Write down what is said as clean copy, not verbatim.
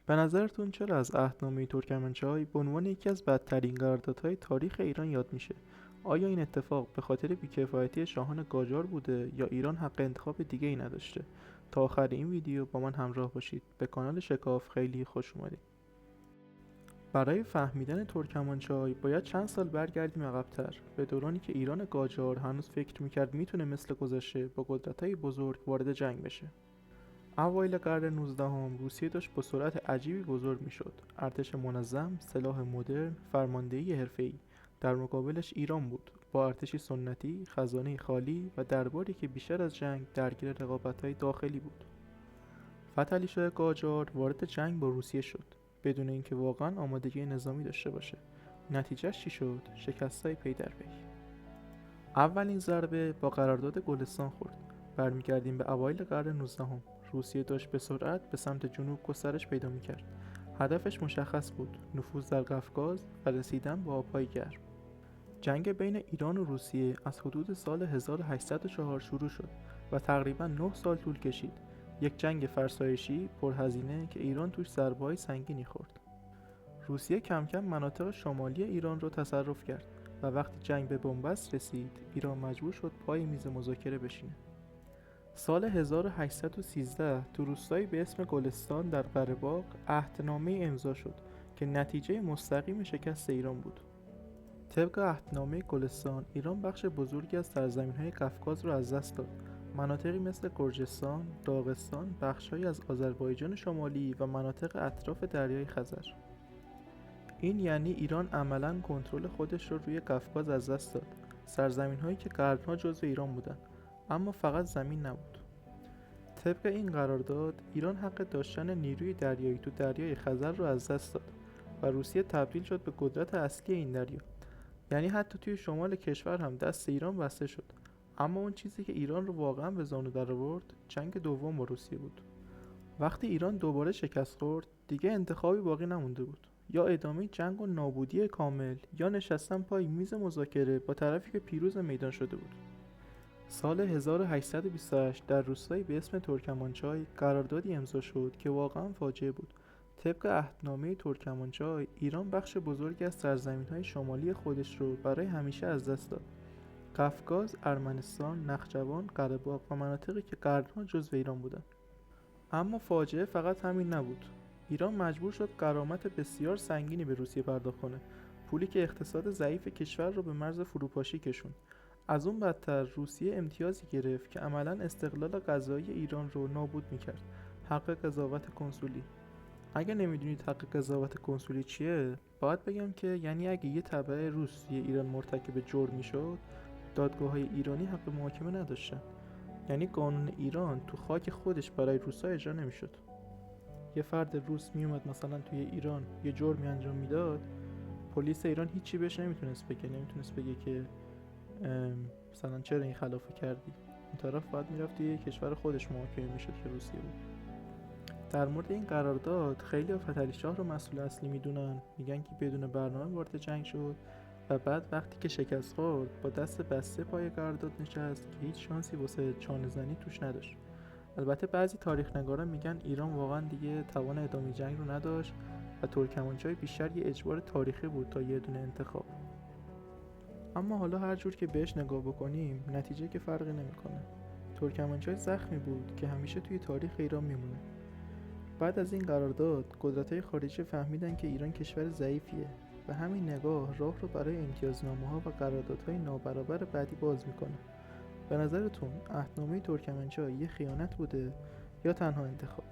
به نظرتون چرا از عهدنامه ترکمنچای به عنوان یکی از بدترین قراردادهای تاریخ ایران یاد میشه؟ آیا این اتفاق به خاطر بیکفایتی شاهان قاجار بوده یا ایران حق انتخاب دیگه ای نداشته؟ تا آخر این ویدیو با من همراه باشید. به کانال شکاف خیلی خوش اومدید. برای فهمیدن ترکمنچای باید چند سال برگردیم عقب‌تر، به دورانی که ایران قاجار هنوز فکر میکرد میتونه مثل گذشته با قدرت‌های بزرگ وارد جنگ بشه. اوایل قرن 19 روسیه داشت با سرعت عجیبی بزرگ میشد. ارتش منظم، سلاح مدرن، فرماندهی حرفه‌ای. در مقابلش ایران بود، با ارتشی سنتی، خزانه خالی و درباری که بیشتر از جنگ درگیر رقابت‌های داخلی بود. فتحعلی شاه قاجار وارد جنگ با روسیه شد، بدون اینکه واقعا آمادگی نظامی داشته باشه. نتیجهش چی شد؟ شکستای پی در پی. اولین ضربه با قرارداد گلستان خورد. برمیگردیم به اوایل قرن 19. روسیه داشت به سرعت به سمت جنوب گسترش پیدا میکرد. هدفش مشخص بود: نفوذ در قفقاز و رسیدن به آبهای گرم. جنگ بین ایران و روسیه از حدود سال 1804 شروع شد و تقریبا 9 سال طول کشید. یک جنگ فرسایشی پرهزینه که ایران توش ضربه‌های سنگینی خورد. روسیه کم کم مناطق شمالی ایران را تصرف کرد و وقتی جنگ به بنبست رسید، ایران مجبور شد پای میز مذاکره بشینه. سال 1813 تو روستایی به اسم گلستان در قره‌باغ عهدنامه امضا شد که نتیجه مستقیم شکست ایران بود. طبق عهدنامه گلستان، ایران بخش بزرگی از سرزمین‌های قفقاز را از دست داد. مناطقی مثل گرجستان، داغستان، بخش‌هایی از آذربایجان شمالی و مناطق اطراف دریای خزر. این یعنی ایران عملاً کنترل خودش رو روی قفقاز از دست داد. سرزمین‌هایی که قرن‌ها جزو ایران بودن، اما فقط زمین نبود. طبق این قرارداد، ایران حق داشتن نیروی دریایی تو دریای خزر رو از دست داد و روسیه تبدیل شد به قدرت اصلی این دریا. یعنی حتی توی شمال کشور هم دست ایران بسته شد. اما اون چیزی که ایران رو واقعا به زانو درآورد، جنگ دوم با روسیه بود. وقتی ایران دوباره شکست خورد، دیگه انتخابی باقی نمونده بود: یا ادامه جنگ و نابودی کامل، یا نشستن پای میز مذاکره با طرفی که پیروز میدان شده بود. سال 1828 در روستایی به اسم ترکمانچای قراردادی امضا شد که واقعا فاجعه بود. طبق عهدنامه ترکمانچای، ایران بخش بزرگی از سرزمین‌های شمالی خودش رو برای همیشه از دست داد: قفقاز، ارمنستان، نخجوان، قره‌باغ و مناطقی که قرن‌ها جزو ایران بودند. اما فاجعه فقط همین نبود. ایران مجبور شد غرامت بسیار سنگینی به روسیه پرداخت کنه، پولی که اقتصاد ضعیف کشور رو به مرز فروپاشی کشوند. از اون بدتر، روسیه امتیازی گرفت که عملاً استقلال غذایی ایران رو نابود میکرد: حق قضاوت کنسولی. اگه نمیدونید حق قضاوت کنسولی چیه، باید بگم که یعنی اگه یه تبع روس ایران مرتکب جرم میشد، دادگاه‌های ایرانی حق محاکمه نداشتن. یعنی قانون ایران تو خاک خودش برای روسا اجرا نمیشد. یه فرد روس میومد مثلا توی ایران یه جرمی انجام میداد، پلیس ایران هیچی بهش نمیتونست بگه که مثلا چرا این خلافو کردی. اون طرف باید میرفت توی کشور خودش محاکمه میشد که روسیه بود. در مورد این قرارداد خیلی فتحعلی شاه رو مسئول اصلی میدونن، میگن که بدون برنامه وارد جنگ شد و بعد وقتی که شکست خورد با دست بسته پای قرارداد نشست که هیچ شانسی واسه چانه زنی توش نداشت. البته بعضی تاریخ نگارا میگن ایران واقعا دیگه توان ادامه جنگ رو نداشت و ترکمانچای بیشتر یه اجبار تاریخی بود تا یه دونه انتخاب. اما حالا هر جور که بهش نگاه بکنیم، نتیجه که فرقی نمیکنه. ترکمانچای زخمی بود که همیشه توی تاریخ ایران میمونه. بعد از این قرارداد، قدرت‌های خارجی فهمیدن که ایران کشور ضعیفیه و همین نگاه راه رو برای امتیازنامه‌ها و قراردادهای نابرابر بعدی باز میکنه. به نظرتون عهدنامه ترکمنچای یه خیانت بوده یا تنها انتخاب؟